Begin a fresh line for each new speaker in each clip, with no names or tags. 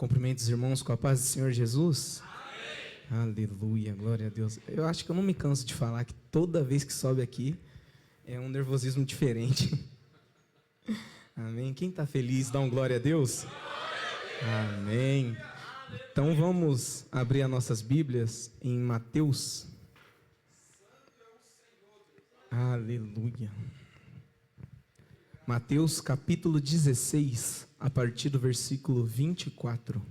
Cumprimento os irmãos com a paz do Senhor Jesus. Amém. Aleluia, glória a Deus. Eu acho que eu não me canso de falar que toda vez que sobe aqui é um nervosismo diferente. Amém. Quem está feliz, dá um glória a Deus. Amém. Então vamos abrir as nossas Bíblias em Mateus. Aleluia. Mateus capítulo 16, a partir do versículo 24.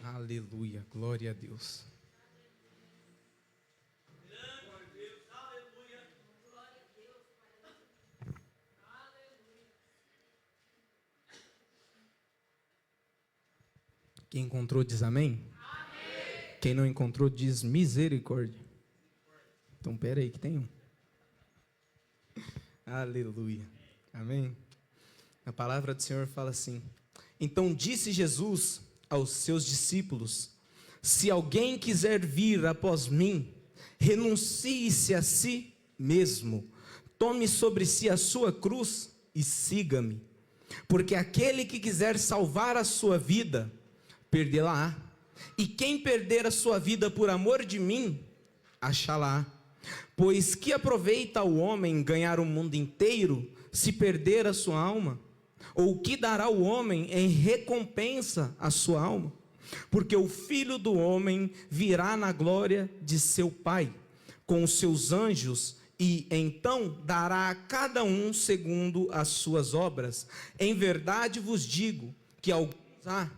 Aleluia, glória a Deus. Quem encontrou diz amém? Amém. Quem não encontrou diz misericórdia. Então pera aí que tem um. Aleluia, amém. A palavra do Senhor fala assim: então disse Jesus aos seus discípulos: se alguém quiser vir após mim, renuncie-se a si mesmo, tome sobre si a sua cruz e siga-me. Porque aquele que quiser salvar a sua vida, perdê-la-á, e quem perder a sua vida por amor de mim, achá-la-á. Pois que aproveita o homem ganhar o mundo inteiro, se perder a sua alma? Ou que dará o homem em recompensa a sua alma? Porque o Filho do Homem virá na glória de seu Pai, com os seus anjos, e então dará a cada um segundo as suas obras. Em verdade vos digo que alguns há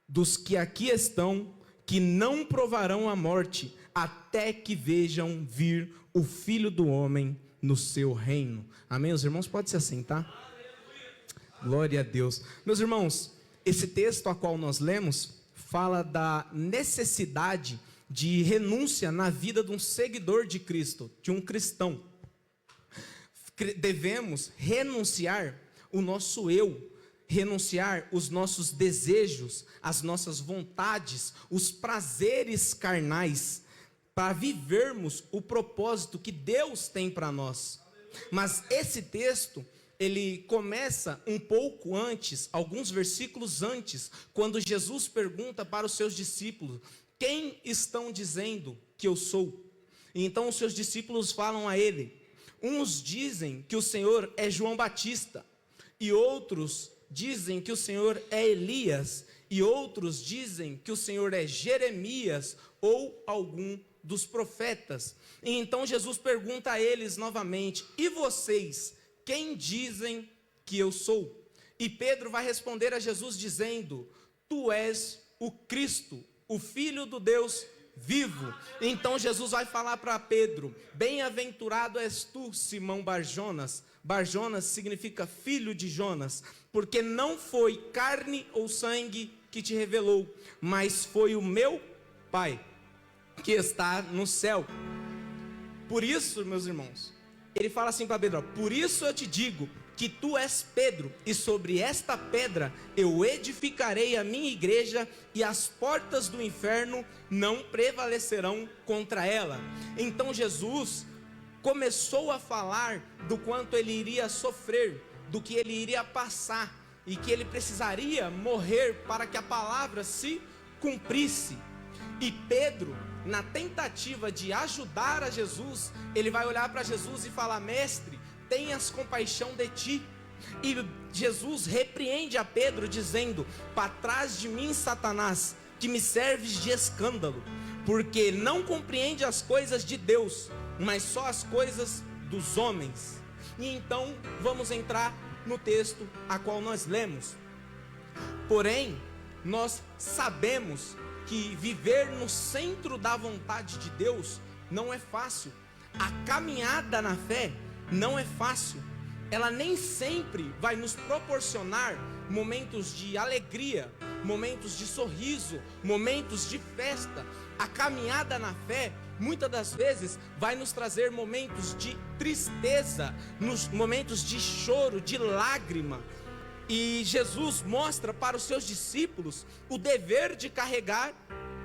dos que aqui estão, que não provarão a morte, até que vejam vir o Filho do Homem no seu reino. Amém? Os irmãos podem se assentar? Glória a Deus. Meus irmãos, esse texto a qual nós lemos, fala da necessidade de renúncia na vida de um seguidor de Cristo, de um cristão. Devemos renunciar o nosso eu, renunciar os nossos desejos, as nossas vontades, os prazeres carnais, para vivermos o propósito que Deus tem para nós. Mas esse texto, ele começa um pouco antes, alguns versículos antes, quando Jesus pergunta para os seus discípulos: quem estão dizendo que eu sou? E então os seus discípulos falam a ele: uns dizem que o Senhor é João Batista, e outros dizem que o Senhor é Elias, e outros dizem que o Senhor é Jeremias ou algum dos profetas. E então Jesus pergunta a eles novamente: e vocês, quem dizem que eu sou? E Pedro vai responder a Jesus dizendo: tu és o Cristo, o Filho do Deus vivo. Então Jesus vai falar para Pedro: bem-aventurado és tu, Simão Barjonas. Barjonas significa filho de Jonas, porque não foi carne ou sangue que te revelou, mas foi o meu Pai que está no céu. Por isso, meus irmãos, ele fala assim para Pedro: por isso eu te digo que tu és Pedro, e sobre esta pedra eu edificarei a minha igreja, e as portas do inferno não prevalecerão contra ela. Então Jesus começou a falar do quanto ele iria sofrer, do que ele iria passar, e que ele precisaria morrer para que a palavra se cumprisse. E Pedro, na tentativa de ajudar a Jesus, ele vai olhar para Jesus e falar: mestre, tenhas compaixão de ti. E Jesus repreende a Pedro dizendo: para trás de mim, Satanás, que me serves de escândalo, porque não compreende as coisas de Deus, mas só as coisas dos homens. E então vamos entrar no texto a qual nós lemos. Porém, nós sabemos que viver no centro da vontade de Deus não é fácil. A caminhada na fé não é fácil. Ela nem sempre vai nos proporcionar momentos de alegria, momentos de sorriso, momentos de festa. A caminhada na fé, muitas das vezes, vai nos trazer momentos de tristeza, nos momentos de choro, de lágrima. E Jesus mostra para os seus discípulos o dever de carregar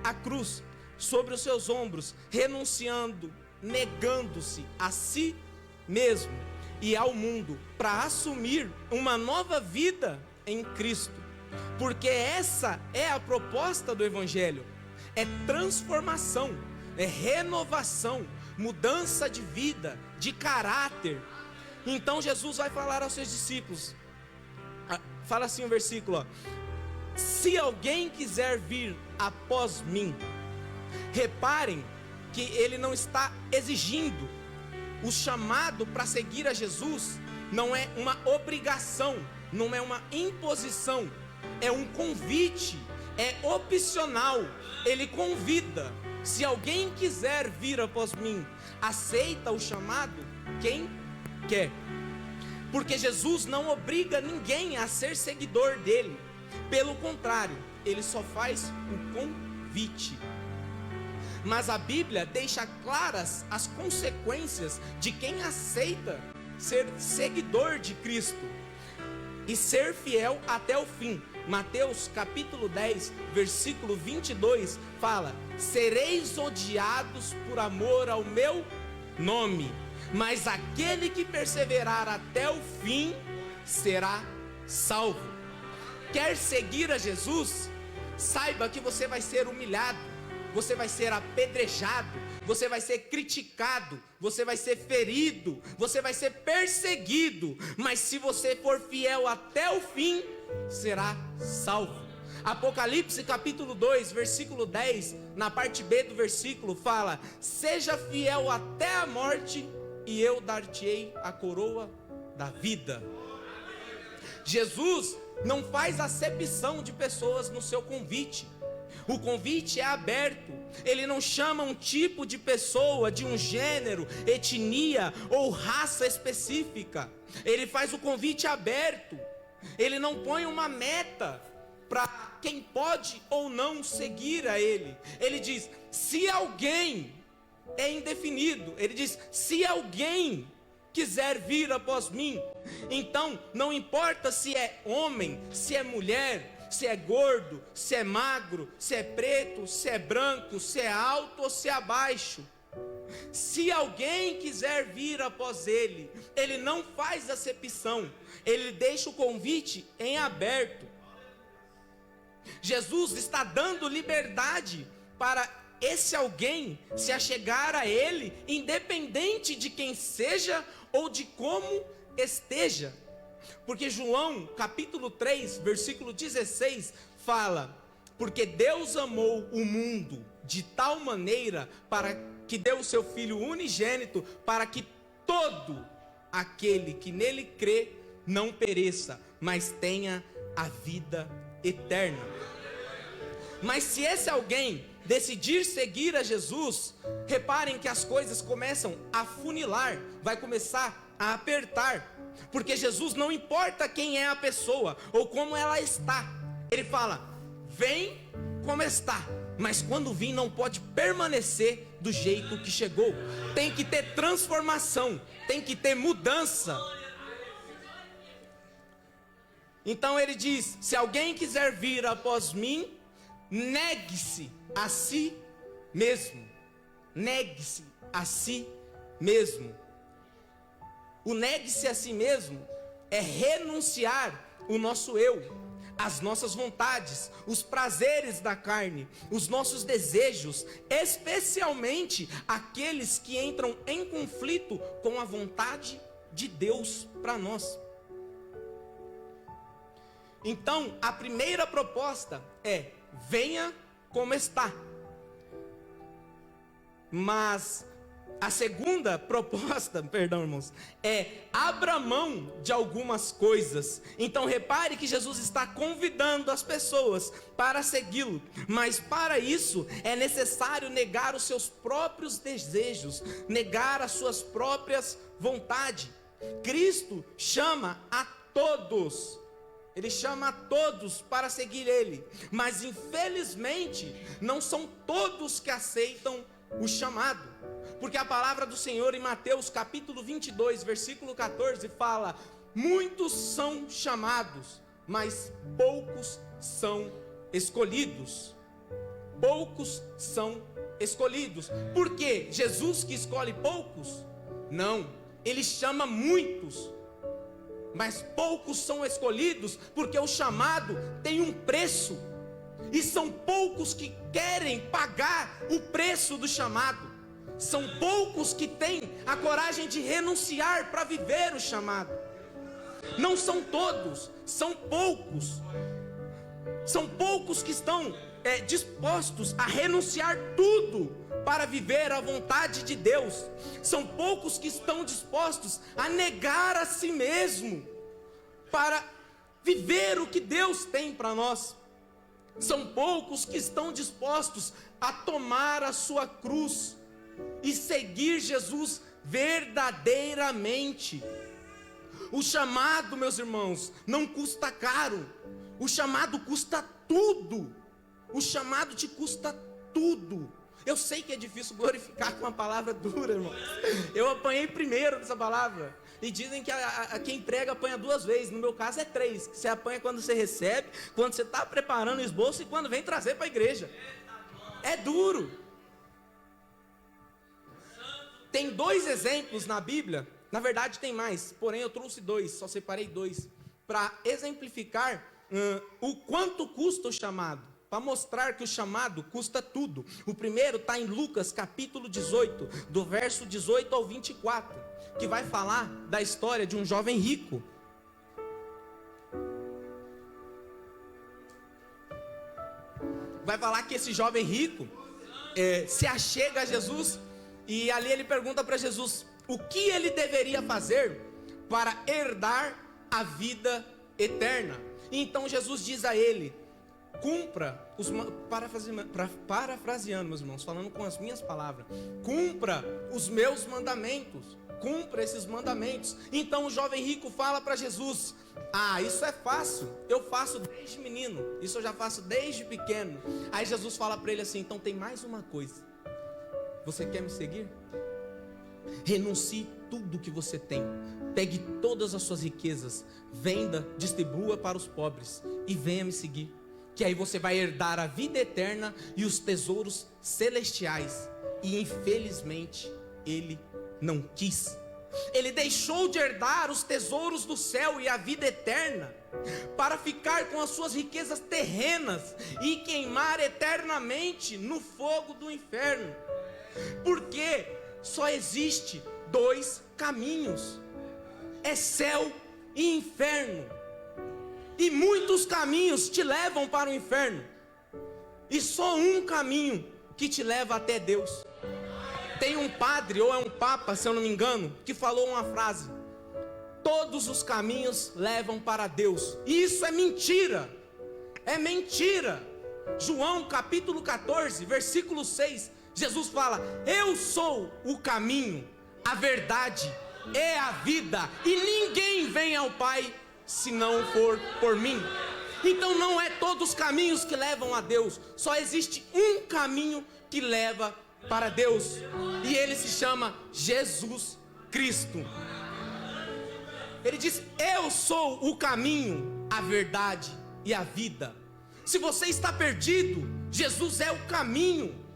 a cruz sobre os seus ombros, renunciando, negando-se a si mesmo e ao mundo, para assumir uma nova vida em Cristo. porque essa é a proposta do Evangelho: é transformação, é renovação, mudança de vida, de caráter. Então Jesus vai falar aos seus discípulos, fala assim o versículo, ó: se alguém quiser vir após mim. Reparem que ele não está exigindo. O chamado para seguir a Jesus não é uma obrigação, não é uma imposição, é um convite, é opcional. Ele convida: se alguém quiser vir após mim. Aceita o chamado quem quer, porque Jesus não obriga ninguém a ser seguidor dele. Pelo contrário, ele só faz o convite. Mas a Bíblia deixa claras as consequências de quem aceita ser seguidor de Cristo e ser fiel até o fim. Mateus capítulo 10, versículo 22 fala: sereis odiados por amor ao meu nome, mas aquele que perseverar até o fim será salvo. Quer seguir a Jesus? Saiba que você vai ser humilhado, você vai ser apedrejado, você vai ser criticado, você vai ser ferido, você vai ser perseguido, mas se você for fiel até o fim, será salvo. Apocalipse capítulo 2, versículo 10, na parte B do versículo fala: seja fiel até a morte e eu dar-te-ei a coroa da vida. Jesus não faz acepção de pessoas no seu convite. O convite é aberto. Ele não chama um tipo de pessoa, de um gênero, etnia ou raça específica. Ele faz o convite aberto. Ele não põe uma meta para quem pode ou não seguir a ele. Ele diz: se alguém, é indefinido. Ele diz: se alguém quiser vir após mim. Então não importa se é homem, se é mulher, se é gordo, se é magro, se é preto, se é branco, se é alto ou se é baixo. Se alguém quiser vir após ele, ele não faz acepção, ele deixa o convite em aberto. Jesus está dando liberdade para esse alguém se achegar a ele, independente de quem seja ou de como esteja. Porque João capítulo 3, versículo 16 fala: porque Deus amou o mundo de tal maneira para que deu o seu Filho unigênito, para que todo aquele que nele crê não pereça, mas tenha a vida eterna. Mas se esse alguém decidir seguir a Jesus, reparem que as coisas começam a funilar, vai começar a apertar, porque Jesus não importa quem é a pessoa ou como ela está. Ele fala: vem como está, mas quando vir não pode permanecer do jeito que chegou. Tem que ter transformação, tem que ter mudança. Então ele diz: se alguém quiser vir após mim, negue-se a si mesmo. Negue-se a si mesmo. O negue-se a si mesmo é renunciar o nosso eu, as nossas vontades, os prazeres da carne, os nossos desejos, especialmente aqueles que entram em conflito com a vontade de Deus para nós. Então, a primeira proposta é: venha como está. Mas a segunda proposta, perdão, irmãos, é: abra mão de algumas coisas. Então repare que Jesus está convidando as pessoas para segui-lo, mas para isso é necessário negar os seus próprios desejos, negar as suas próprias vontades. Cristo chama a todos. Ele chama a todos para seguir Ele, mas infelizmente não são todos que aceitam o chamado, porque a palavra do Senhor em Mateus capítulo 22, versículo 14 fala: muitos são chamados, mas poucos são escolhidos. Poucos são escolhidos. Por quê? Jesus que escolhe poucos? Não, Ele chama muitos, mas poucos são escolhidos, porque o chamado tem um preço, e são poucos que querem pagar o preço do chamado. São poucos que têm a coragem de renunciar para viver o chamado. Não são todos, são poucos. São poucos que estão dispostos a renunciar tudo para viver a vontade de Deus. São poucos que estão dispostos a negar a si mesmo para viver o que Deus tem para nós. São poucos que estão dispostos a tomar a sua cruz e seguir Jesus verdadeiramente. O chamado, meus irmãos, não custa caro. O chamado custa tudo. O chamado te custa tudo. Eu sei que é difícil glorificar com uma palavra dura, irmão. Eu apanhei primeiro dessa palavra. E dizem que quem prega apanha 2 vezes. No meu caso é 3. Você apanha quando você recebe, quando você está preparando o esboço e quando vem trazer para a igreja. É duro. Tem 2 exemplos na Bíblia. Na verdade tem mais, porém eu trouxe 2, só separei 2, para exemplificar o quanto custa o chamado, para mostrar que o chamado custa tudo. O primeiro está em Lucas capítulo 18, do verso 18 ao 24, que vai falar da história de um jovem rico. Vai falar que esse jovem rico se achega a Jesus, e ali ele pergunta para Jesus o que ele deveria fazer para herdar a vida eterna. E então Jesus diz a ele: cumpra os parafraseando, meus irmãos, falando com as minhas palavras, cumpra os meus mandamentos, cumpra esses mandamentos. Então o jovem rico fala para Jesus: isso é fácil, eu faço desde menino, isso eu já faço desde pequeno. Aí Jesus fala para ele assim: então tem mais uma coisa, você quer me seguir? Renuncie tudo que você tem, pegue todas as suas riquezas, venda, distribua para os pobres e venha me seguir, que aí você vai herdar a vida eterna e os tesouros celestiais. E infelizmente ele não quis. Ele deixou de herdar os tesouros do céu e a vida eterna para ficar com as suas riquezas terrenas e queimar eternamente no fogo do inferno. Porque só existe 2 caminhos: é céu e inferno. E muitos caminhos te levam para o inferno, e só um caminho que te leva até Deus. Tem um padre, ou é um papa, se eu não me engano, que falou uma frase: todos os caminhos levam para Deus. E isso é mentira. É mentira. João capítulo 14, versículo 6, Jesus fala: eu sou o caminho, a verdade e a vida, e ninguém vem ao Pai se não for por mim. Então não é todos os caminhos que levam a Deus, só existe um caminho que leva para Deus, e ele se chama Jesus Cristo. Ele diz: eu sou o caminho, a verdade e a vida. Se você está perdido, Jesus é o caminho.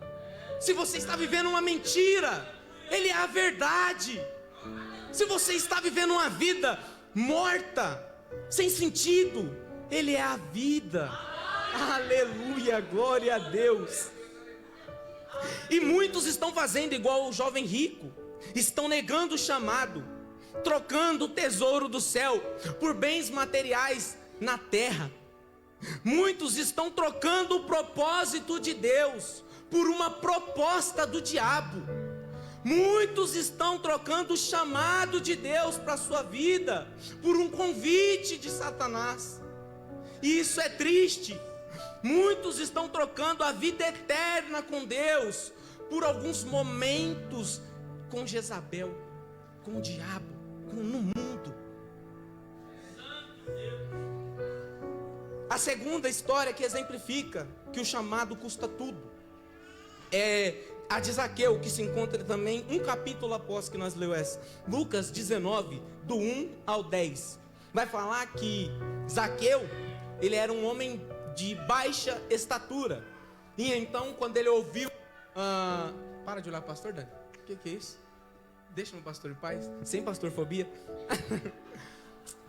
Se você está vivendo uma mentira, Ele é a verdade. Se você está vivendo uma vida morta, sem sentido, Ele é a vida. Aleluia, glória a Deus. E muitos estão fazendo igual o jovem rico, estão negando o chamado, trocando o tesouro do céu por bens materiais na terra. Muitos estão trocando o propósito de Deus por uma proposta do diabo. Muitos estão trocando o chamado de Deus para a sua vida por um convite de Satanás. E isso é triste. Muitos estão trocando a vida eterna com Deus por alguns momentos com Jezabel, com o diabo, no mundo. A segunda história que exemplifica que o chamado custa tudo é a de Zaqueu, que se encontra também um capítulo após que nós lemos essa. Lucas 19, do 1 ao 10. Vai falar que Zaqueu, ele era um homem de baixa estatura. E então, quando ele ouviu... para de olhar, pastor Dani. O que é isso? Deixa meu pastor em paz, sem pastorfobia.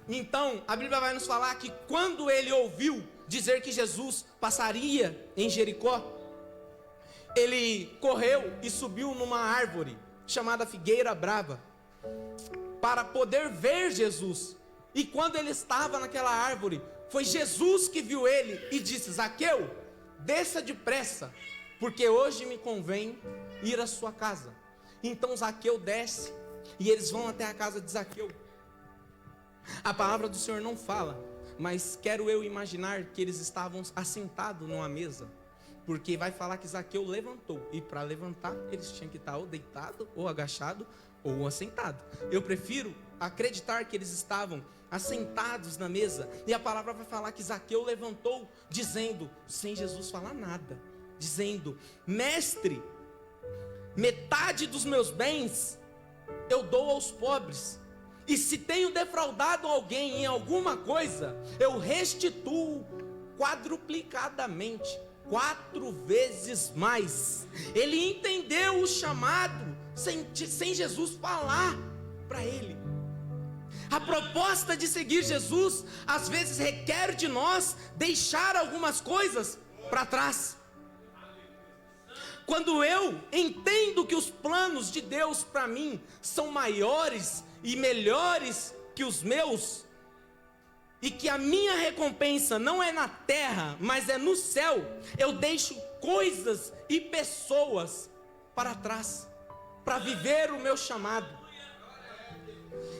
Então, a Bíblia vai nos falar que quando ele ouviu dizer que Jesus passaria em Jericó, ele correu e subiu numa árvore chamada figueira brava, para poder ver Jesus. E quando ele estava naquela árvore, foi Jesus que viu ele e disse: Zaqueu, desça depressa, porque hoje me convém ir à sua casa. Então Zaqueu desce e eles vão até a casa de Zaqueu. A palavra do Senhor não fala, mas quero eu imaginar que eles estavam assentados numa mesa, porque vai falar que Zaqueu levantou, e para levantar eles tinham que estar ou deitado, ou agachado, ou assentado. Eu prefiro acreditar que eles estavam assentados na mesa, e a palavra vai falar que Zaqueu levantou, dizendo, sem Jesus falar nada, dizendo: Mestre, metade dos meus bens eu dou aos pobres, e se tenho defraudado alguém em alguma coisa, eu restituo quadruplicadamente, 4 vezes mais. Ele entendeu o chamado sem Jesus falar para ele. A proposta de seguir Jesus às vezes requer de nós deixar algumas coisas para trás. Quando eu entendo que os planos de Deus para mim são maiores e melhores que os meus, e que a minha recompensa não é na terra, mas é no céu, eu deixo coisas e pessoas para trás, para viver o meu chamado.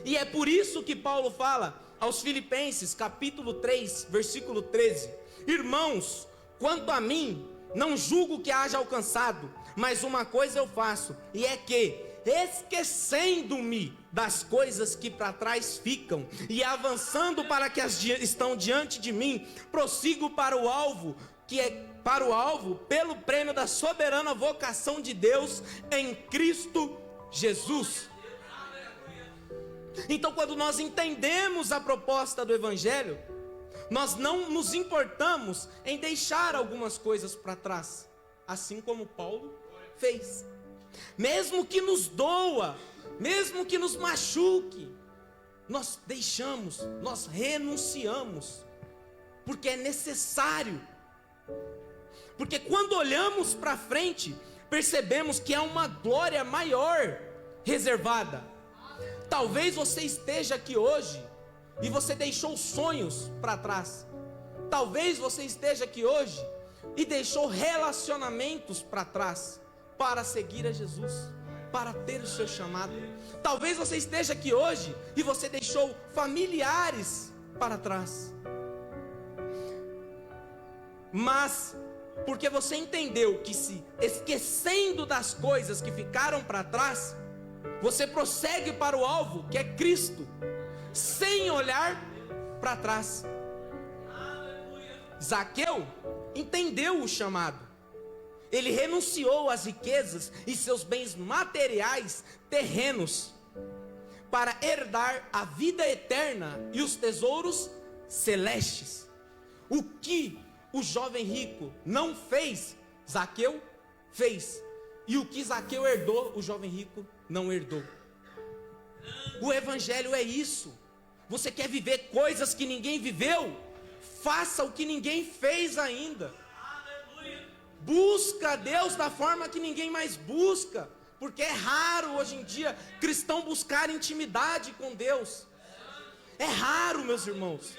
E é por isso que Paulo fala aos Filipenses, capítulo 3, versículo 13: Irmãos, quanto a mim, não julgo que haja alcançado, mas uma coisa eu faço, e é que, esquecendo-me das coisas que para trás ficam, e avançando para que as estão diante de mim, prossigo para o alvo, pelo prêmio da soberana vocação de Deus em Cristo Jesus. Então, quando nós entendemos a proposta do Evangelho, nós não nos importamos em deixar algumas coisas para trás, assim como Paulo fez. Mesmo que nos doa, mesmo que nos machuque, nós deixamos, nós renunciamos, porque é necessário. Porque quando olhamos para frente, percebemos que há uma glória maior reservada. Talvez você esteja aqui hoje e você deixou sonhos para trás. Talvez você esteja aqui hoje e deixou relacionamentos para trás, para seguir a Jesus, para ter o seu chamado. Talvez você esteja aqui hoje e você deixou familiares para trás. Mas porque você entendeu que, se esquecendo das coisas que ficaram para trás, você prossegue para o alvo, que é Cristo, sem olhar para trás. Zaqueu entendeu o chamado. Ele renunciou às riquezas e seus bens materiais terrenos para herdar a vida eterna e os tesouros celestes. O que o jovem rico não fez, Zaqueu fez. E o que Zaqueu herdou, o jovem rico não herdou. O Evangelho é isso. Você quer viver coisas que ninguém viveu? Faça o que ninguém fez ainda. Busca a Deus da forma que ninguém mais busca, porque é raro hoje em dia cristão buscar intimidade com Deus. É raro, meus irmãos.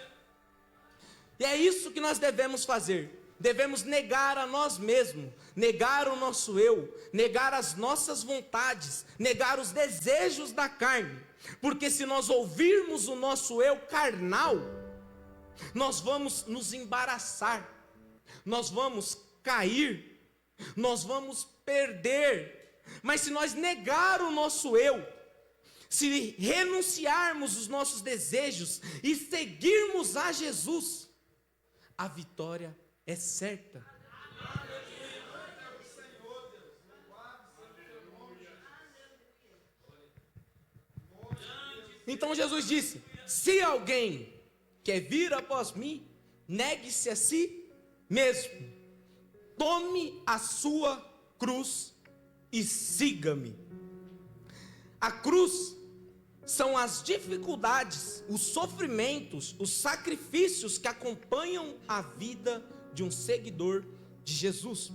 E é isso que nós devemos fazer. Devemos negar a nós mesmos, negar o nosso eu, negar as nossas vontades, negar os desejos da carne. Porque se nós ouvirmos o nosso eu carnal, nós vamos nos embaraçar, nós vamos cair, nós vamos perder. Mas se nós negar o nosso eu, se renunciarmos os nossos desejos e seguirmos a Jesus, a vitória é certa. Então Jesus disse: se alguém quer vir após mim, negue-se a si mesmo, tome a sua cruz e siga-me. A cruz são as dificuldades, os sofrimentos, os sacrifícios que acompanham a vida de um seguidor de Jesus.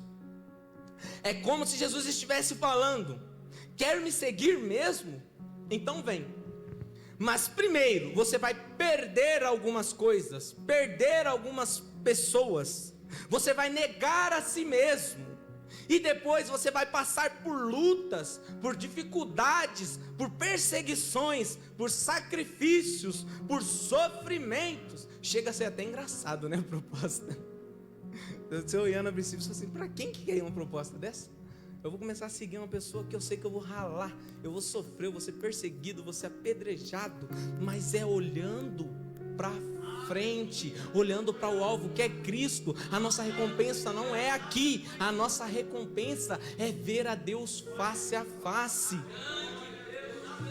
É como se Jesus estivesse falando: quer me seguir mesmo? Então vem. Mas primeiro você vai perder algumas coisas, perder algumas pessoas, você vai negar a si mesmo, e depois você vai passar por lutas, por dificuldades, por perseguições, por sacrifícios, por sofrimentos. Chega a ser até engraçado, né, a proposta. Você olhando a princípio, você assim, para quem que quer uma proposta dessa? Eu vou começar a seguir uma pessoa que eu sei que eu vou ralar, eu vou sofrer, eu vou ser perseguido, vou ser apedrejado, mas é olhando para frente, olhando para o alvo que é Cristo. A nossa recompensa não é aqui, a nossa recompensa é ver a Deus face a face.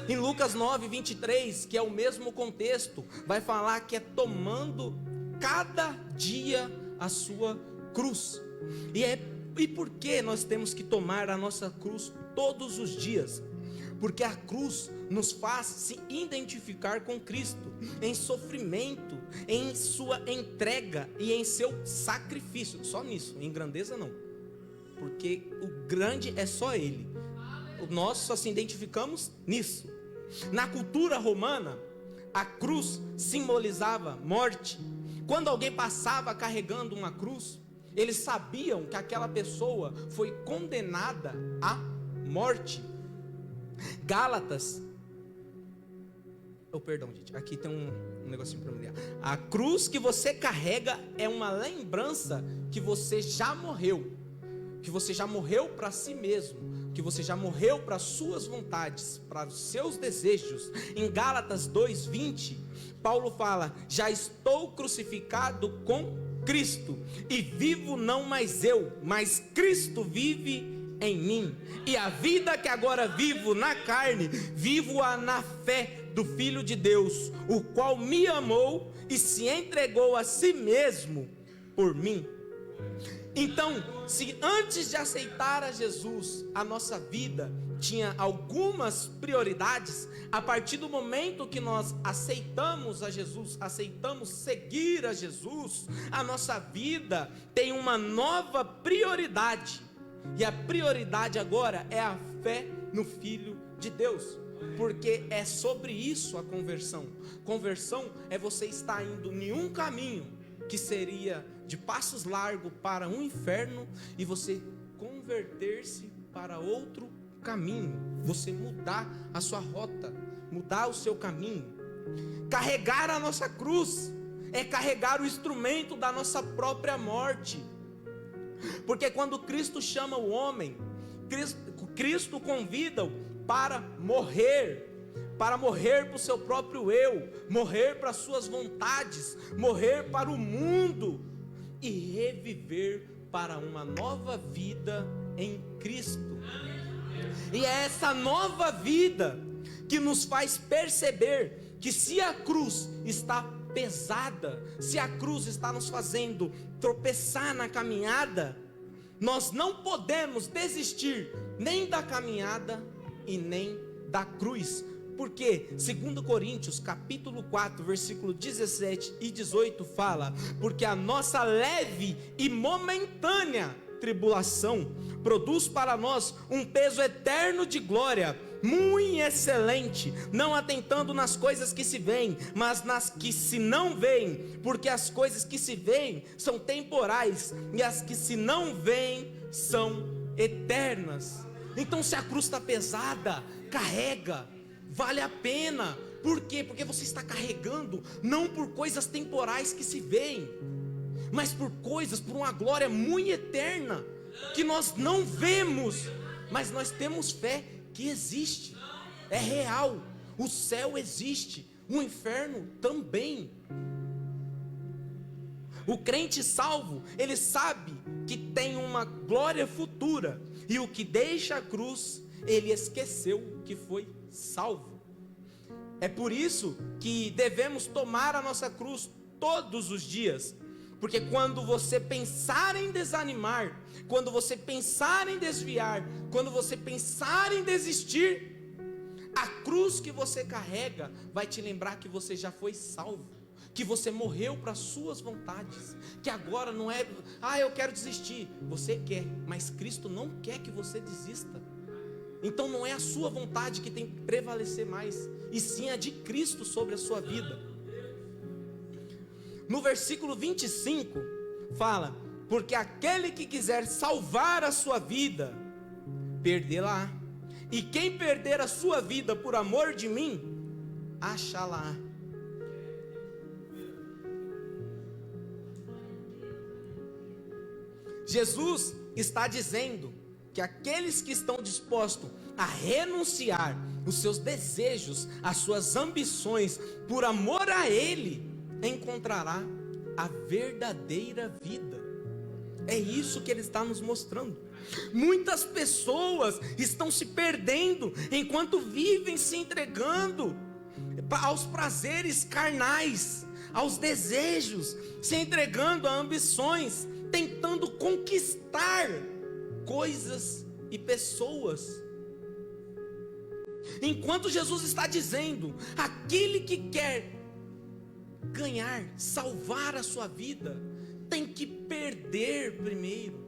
Em Lucas 9:23, que é o mesmo contexto, vai falar que é tomando cada dia a sua cruz. E por que nós temos que tomar a nossa cruz todos os dias? Porque a cruz nos faz se identificar com Cristo, em sofrimento, em sua entrega e em seu sacrifício. Só nisso, em grandeza não, porque o grande é só Ele. Nós só se identificamos nisso. Na cultura romana, a cruz simbolizava morte. Quando alguém passava carregando uma cruz, eles sabiam que aquela pessoa foi condenada à morte. Gálatas, perdão, gente, aqui tem um negocinho para me ler. A cruz que você carrega é uma lembrança que você já morreu, que você já morreu para si mesmo, que você já morreu para as suas vontades, para os seus desejos. Em Gálatas 2:20, Paulo fala: já estou crucificado com Cristo, e vivo não mais eu, mas Cristo vive em mim. E a vida que agora vivo na carne, vivo-a na fé do Filho de Deus, o qual me amou e se entregou a si mesmo por mim. Então, se antes de aceitar a Jesus, a nossa vida tinha algumas prioridades, a partir do momento que nós aceitamos a Jesus, aceitamos seguir a Jesus, a nossa vida tem uma nova prioridade. E a prioridade agora é a fé no Filho de Deus, porque é sobre isso a conversão. Conversão é você estar indo em um caminho que seria de passos largos para um inferno, e você converter-se para outro caminho, você mudar a sua rota, mudar o seu caminho. Carregar a nossa cruz é carregar o instrumento da nossa própria morte, porque quando Cristo chama o homem, Cristo convida-o para morrer para o seu próprio eu, morrer para as suas vontades, morrer para o mundo e reviver para uma nova vida em Cristo. E é essa nova vida que nos faz perceber que se a cruz está pesada, se a cruz está nos fazendo tropeçar na caminhada, nós não podemos desistir nem da caminhada e nem da cruz. Porque 2 Coríntios capítulo 4 versículo 17 e 18 fala: porque a nossa leve e momentânea tribulação produz para nós um peso eterno de glória, muito excelente, não atentando nas coisas que se veem, mas nas que se não veem, porque as coisas que se veem são temporais, e as que se não veem são eternas. Então, se a cruz está pesada, carrega, vale a pena. Por quê? Porque você está carregando não por coisas temporais que se veem, mas por uma glória muito eterna, que nós não vemos, mas nós temos fé que existe, é real. O céu existe, o inferno também. O crente salvo, ele sabe que tem uma glória futura, e o que deixa a cruz, ele esqueceu que foi salvo. É por isso que devemos tomar a nossa cruz todos os dias, porque quando você pensar em desanimar, quando você pensar em desviar, quando você pensar em desistir, a cruz que você carrega vai te lembrar que você já foi salvo, que você morreu para as suas vontades, que agora não é, eu quero desistir. Você quer, mas Cristo não quer que você desista. Então não é a sua vontade que tem que prevalecer mais, e sim a de Cristo sobre a sua vida. No versículo 25 fala: porque aquele que quiser salvar a sua vida, perdê-la, e quem perder a sua vida por amor de mim, achá-la. Jesus está dizendo que aqueles que estão dispostos a renunciar os seus desejos, as suas ambições, por amor a Ele, encontrará a verdadeira vida. É isso que Ele está nos mostrando. Muitas pessoas estão se perdendo enquanto vivem se entregando aos prazeres carnais, aos desejos, se entregando a ambições, tentando conquistar coisas e pessoas. Enquanto Jesus está dizendo: aquele que quer ganhar, salvar a sua vida, tem que perder primeiro.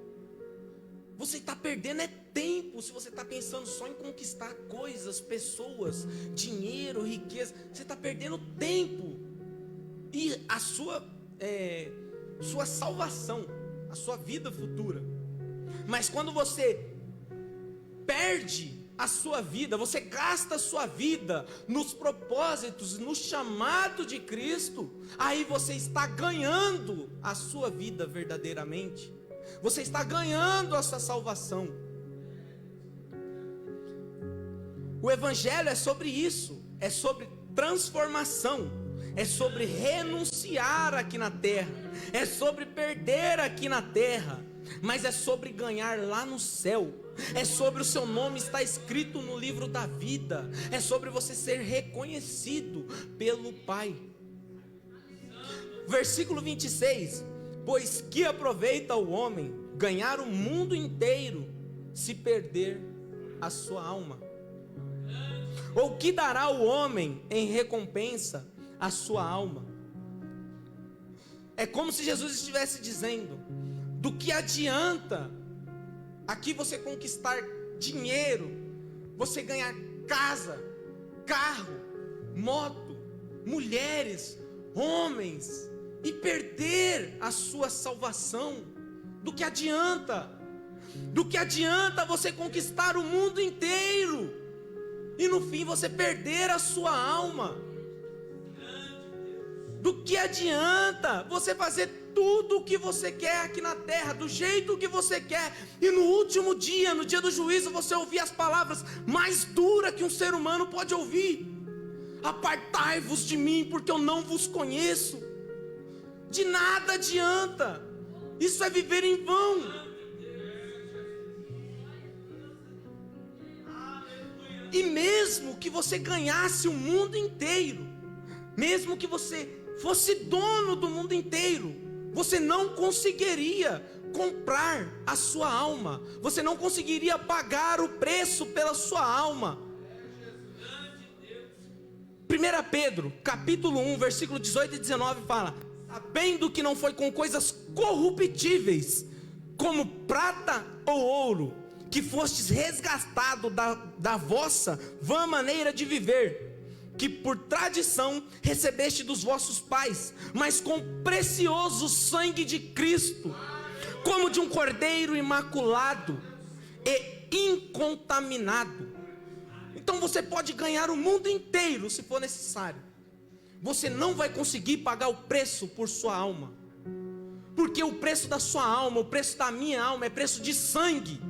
Você está perdendo tempo se você está pensando só em conquistar coisas, pessoas, dinheiro, riqueza. Você está perdendo tempo. E a sua salvação, a sua vida futura. Mas quando você perde a sua vida, você gasta a sua vida nos propósitos, no chamado de Cristo, aí você está ganhando a sua vida verdadeiramente. Você está ganhando a sua salvação. O Evangelho é sobre isso, é sobre transformação, é sobre renunciar aqui na terra, é sobre perder aqui na terra, mas é sobre ganhar lá no céu. É sobre o seu nome estar escrito no livro da vida, é sobre você ser reconhecido pelo Pai. Versículo 26: pois que aproveita o homem ganhar o mundo inteiro, se perder a sua alma? Ou que dará o homem em recompensa a sua alma? É como se Jesus estivesse dizendo: do que adianta aqui você conquistar dinheiro, você ganhar casa, carro, moto, mulheres, homens, e perder a sua salvação? Do que adianta? Do que adianta você conquistar o mundo inteiro e no fim você perder a sua alma? Do que adianta você fazer tudo o que você quer aqui na terra, do jeito que você quer, e no último dia, no dia do juízo, você ouvir as palavras mais duras que um ser humano pode ouvir: apartai-vos de mim, porque eu não vos conheço? De nada adianta. Isso é viver em vão. E mesmo que você ganhasse o mundo inteiro, mesmo que você fosse dono do mundo inteiro, você não conseguiria comprar a sua alma. Você não conseguiria pagar o preço pela sua alma. 1 Pedro, capítulo 1, versículo 18 e 19 fala: sabendo que não foi com coisas corruptíveis, como prata ou ouro, que fostes resgatado da vossa vã maneira de viver, que por tradição recebeste dos vossos pais, mas com precioso sangue de Cristo, como de um cordeiro imaculado e incontaminado. Então você pode ganhar o mundo inteiro se for necessário, você não vai conseguir pagar o preço por sua alma, porque o preço da sua alma, o preço da minha alma é preço de sangue,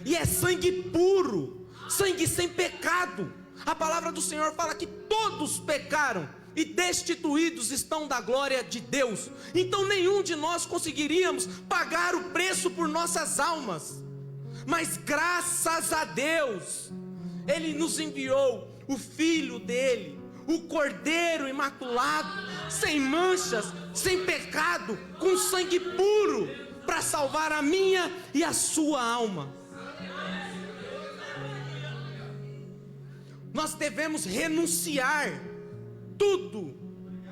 e é sangue puro, sangue sem pecado. A palavra do Senhor fala que todos pecaram e destituídos estão da glória de Deus. Então nenhum de nós conseguiríamos pagar o preço por nossas almas, mas graças a Deus, Ele nos enviou o Filho dele, o Cordeiro imaculado, sem manchas, sem pecado, com sangue puro, para salvar a minha e a sua alma. Nós devemos renunciar tudo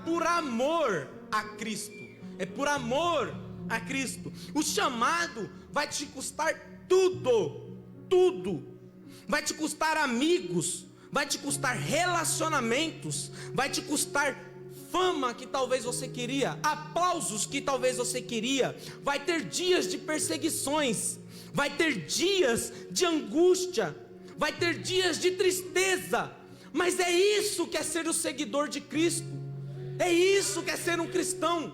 por amor a Cristo. É por amor a Cristo. O chamado vai te custar tudo, tudo. Vai te custar amigos, vai te custar relacionamentos, vai te custar fama que talvez você queria, aplausos que talvez você queria. Vai ter dias de perseguições, vai ter dias de angústia, vai ter dias de tristeza. Mas é isso que é ser o seguidor de Cristo. É isso que é ser um cristão.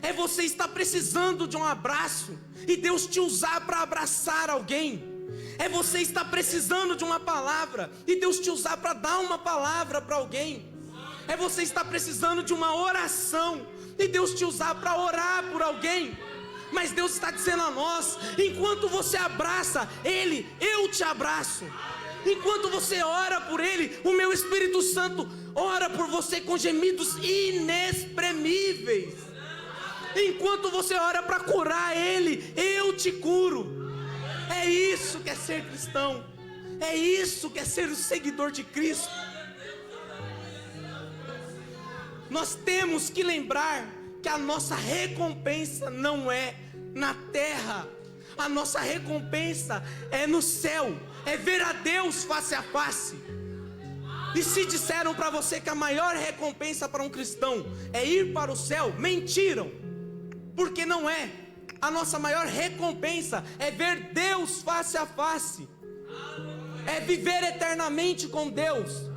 É você estar precisando de um abraço e Deus te usar para abraçar alguém. É você estar precisando de uma palavra e Deus te usar para dar uma palavra para alguém. É você estar precisando de uma oração e Deus te usar para orar por alguém. Mas Deus está dizendo a nós: enquanto você abraça Ele, eu te abraço. Enquanto você ora por Ele, o meu Espírito Santo ora por você com gemidos inexprimíveis. Enquanto você ora para curar Ele, eu te curo. É isso que é ser cristão. É isso que é ser o seguidor de Cristo. Nós temos que lembrar que a nossa recompensa não é na terra. A nossa recompensa é no céu. É ver a Deus face a face. E se disseram para você que a maior recompensa para um cristão é ir para o céu, mentiram. Porque não é. A nossa maior recompensa é ver Deus face a face. É viver eternamente com Deus.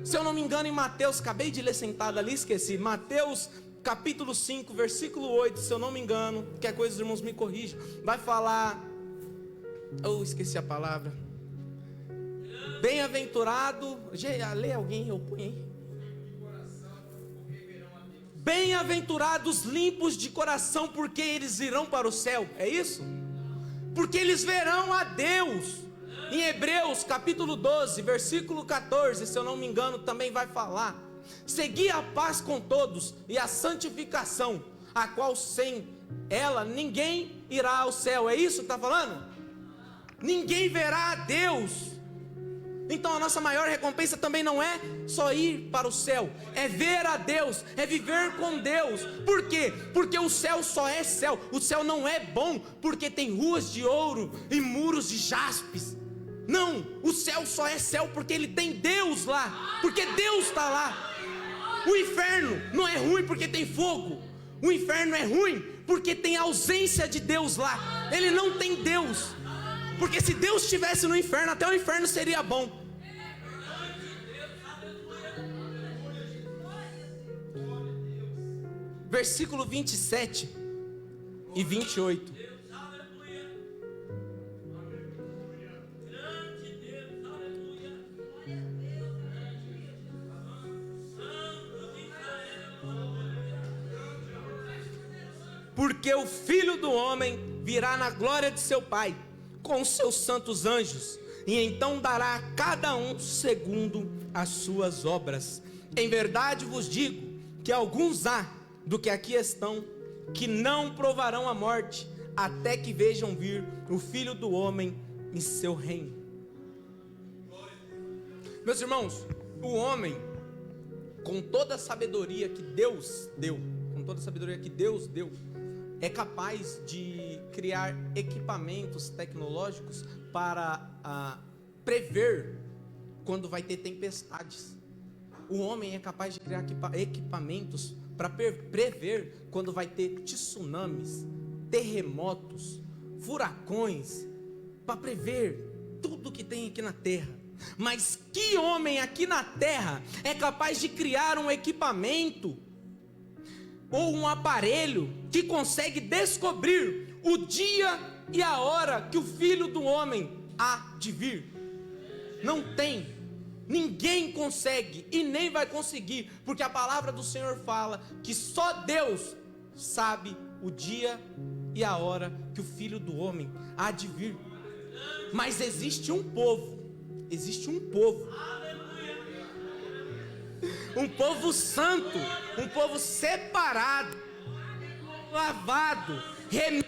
Se eu não me engano, em Mateus, acabei de ler sentado ali, esqueci. Mateus capítulo 5, versículo 8, se eu não me engano, qualquer coisa os irmãos me corrijam. Vai falar, esqueci a palavra. Bem-aventurado, lê alguém, eu ponho aí. Bem-aventurados limpos de coração, porque eles irão para o céu. É isso? Porque eles verão a Deus. Em Hebreus capítulo 12, versículo 14, se eu não me engano, também vai falar: segui a paz com todos e a santificação, a qual sem ela ninguém irá ao céu. É isso que está falando? Ninguém verá a Deus. Então a nossa maior recompensa também não é só ir para o céu, é ver a Deus, é viver com Deus. Por quê? Porque o céu só é céu. O céu não é bom porque tem ruas de ouro e muros de jaspes. Não, o céu só é céu porque ele tem Deus lá, porque Deus está lá. O inferno não é ruim porque tem fogo. O inferno é ruim porque tem a ausência de Deus lá. Ele não tem Deus. Porque se Deus estivesse no inferno, até o inferno seria bom. Versículo 27 e 28. Porque o Filho do Homem virá na glória de seu Pai, com os seus santos anjos, e então dará a cada um segundo as suas obras. Em verdade vos digo que alguns há do que aqui estão, que não provarão a morte, até que vejam vir o Filho do Homem em seu reino. Meus irmãos, o homem, com toda a sabedoria que Deus deu, é capaz de criar equipamentos tecnológicos para prever quando vai ter tempestades. O homem é capaz de criar equipamentos para prever quando vai ter tsunamis, terremotos, furacões, para prever tudo que tem aqui na terra. Mas que homem aqui na terra é capaz de criar um equipamento ou um aparelho que consegue descobrir o dia e a hora que o Filho do Homem há de vir? Não tem. Ninguém consegue e nem vai conseguir, porque a palavra do Senhor fala que só Deus sabe o dia e a hora que o Filho do Homem há de vir. Mas existe um povo, um povo santo, um povo separado, lavado, remido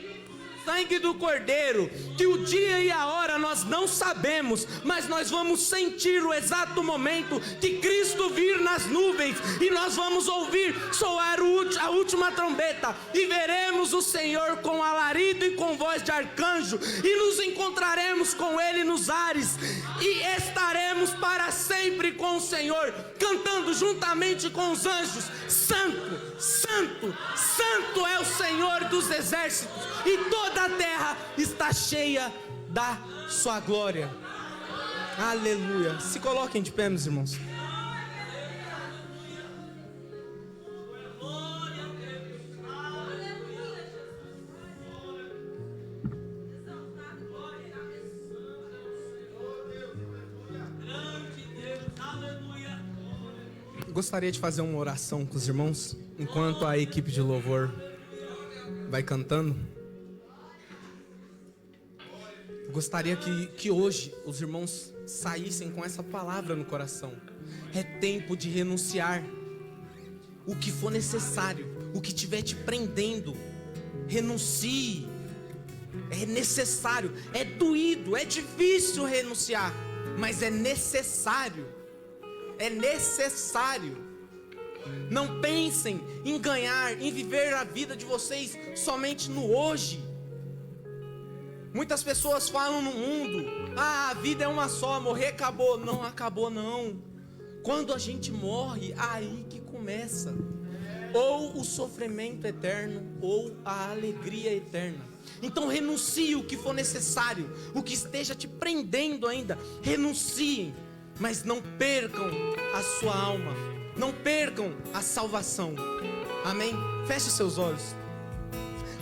sangue do Cordeiro, que o dia e a hora nós não sabemos, mas nós vamos sentir o exato momento que Cristo vir nas nuvens, e nós vamos ouvir soar a última trombeta, e veremos o Senhor com alarido e com voz de arcanjo, e nos encontraremos com Ele nos ares, e estaremos para sempre com o Senhor, cantando juntamente com os anjos: Santo, Santo, Santo é o Senhor dos exércitos, e toda a terra está cheia da sua glória. Aleluia. Se coloquem de pé, meus irmãos. Gostaria de fazer uma oração com os irmãos, enquanto a equipe de louvor vai cantando. Gostaria que hoje os irmãos saíssem com essa palavra no coração. É tempo de renunciar o que for necessário, o que estiver te prendendo. Renuncie. É necessário, é doído, é difícil renunciar, mas é necessário. É necessário. Não pensem em ganhar, em viver a vida de vocês somente no hoje. Muitas pessoas falam no mundo: a vida é uma só, morrer acabou. Não acabou não. Quando a gente morre, aí que começa ou o sofrimento eterno ou a alegria eterna. Então renuncie o que for necessário, o que esteja te prendendo ainda, renunciem. Mas não percam a sua alma, não percam a salvação. Amém? Feche os seus olhos.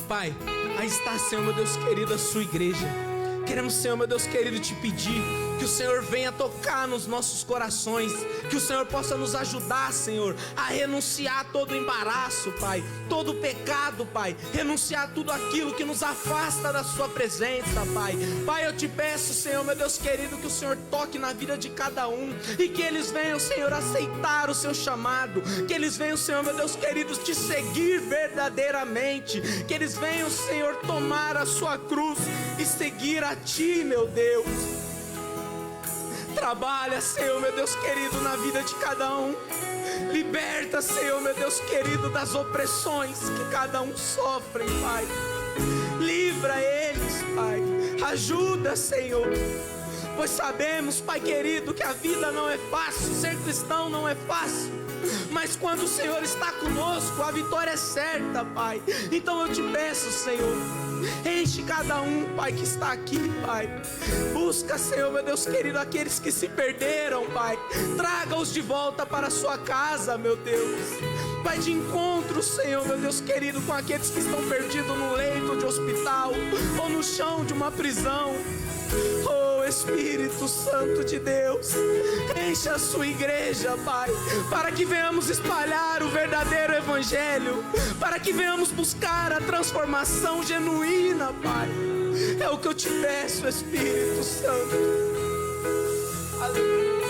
Pai, aí está, Senhor meu Deus querido, a sua igreja. Queremos, Senhor meu Deus querido, te pedir que o Senhor venha tocar nos nossos corações, que o Senhor possa nos ajudar, Senhor, a renunciar todo o embaraço, Pai, todo o pecado, Pai, renunciar tudo aquilo que nos afasta da sua presença, Pai. Pai, eu te peço, Senhor meu Deus querido, que o Senhor toque na vida de cada um, e que eles venham, Senhor, aceitar o seu chamado, que eles venham, Senhor meu Deus querido, te seguir verdadeiramente, que eles venham, Senhor, tomar a sua cruz e seguir a ti, meu Deus. Trabalha, Senhor, meu Deus querido, na vida de cada um. Liberta, Senhor, meu Deus querido, das opressões que cada um sofre, Pai. Livra eles, Pai. Ajuda, Senhor. Pois sabemos, Pai querido, que a vida não é fácil, ser cristão não é fácil. Mas quando o Senhor está conosco, a vitória é certa, Pai. Então eu te peço, Senhor, enche cada um, Pai, que está aqui, Pai. Busca, Senhor, meu Deus querido, aqueles que se perderam, Pai. Traga-os de volta para a sua casa, meu Deus. Vai de encontro, Senhor, meu Deus querido, com aqueles que estão perdidos no leito de hospital ou no chão de uma prisão. Oh, Espírito Santo de Deus, enche a sua igreja, Pai, para que venhamos espalhar o verdadeiro evangelho, para que venhamos buscar a transformação genuína, Pai. É o que eu te peço, Espírito Santo. Aleluia.